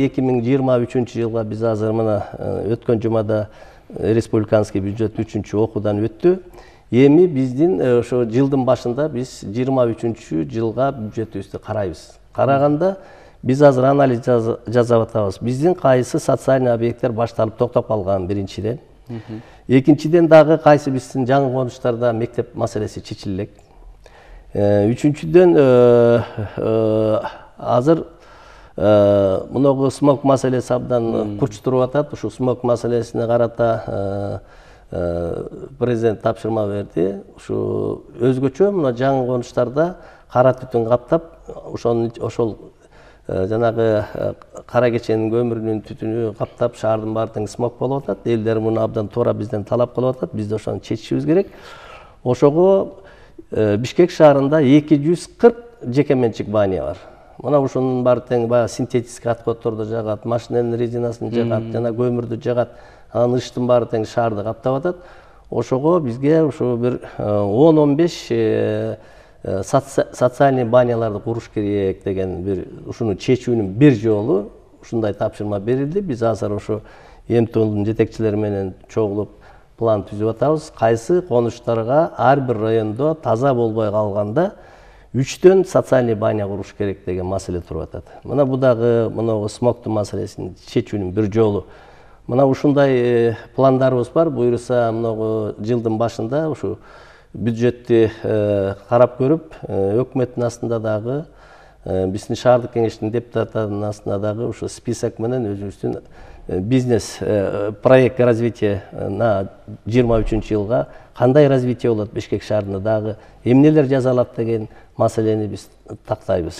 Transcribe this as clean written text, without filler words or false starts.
2023 жылга биз азыр мына өткөн жумада республиканский бюджет 3 окуудан өттү. Эми биздин ошо жылдын башында биз 23 жылга бюджетибизди карайбыз. Караганда биз азыр анализ жасап атабыз. Биздин кайсы социальный объекттер башталып токтоп калган биринчиден. Экинчиден дагы кайсы биздин жаңы конуштарда мектеп маселеси чечилелек. Үчүнчүдөн азыр мынагы смог маселеси абдан курчтуруп атат. Ушу смог маселесине карата президент тапшырма берди. Ушу өзгөчө мына жаңы конуштарда кара түтүн каптап, ошол жанагы кара кеченин көмүрүнүн түтүнү каптап шаардын баары тең смог болуп атат. Элдер муну абдан туура бизден талап кылып атат. Биз ошону чечишибиз керек. Ошого Бишкек шаарында 240 жеке менчик бания бар. Мына ушунун баары тең баягы синтетический отходдорду жагат, машинанын резинасын жагат, жана көмүрдү жагат. Анын ыштын баары тең шаарды каптап атат. Ошого бизге ушу бир 10-15 социальный банияларды куруш керек деген бир ушуну чечүүнүн бир жолу ушундай тапшырма берилди. Биз азыр ошо МТУнун жетекчилери менен чогулуп план түзүп атабыз. Кайсы конуштарга ар бир райондо таза болбой калганда 3төн социальный баня куруш керек деген маселе туруп атат. Мына бу дагы мынагы смогтун маселесин чечүүнүн бир жолу. Мына ушундай пландарыбыз бар. Буюрса мынагы жылдын башында ушу бюджетти карап көрүп, өкмөттүн астында дагы биздин шаардык кеңештин депутаттарынын астында дагы ушу список менен өзүбүздүн бизнес проект развития на 23 жылга кандай развитие болот Бишкек шаарында дагы эмнелер жасалат деген маселени биз тактайбыз.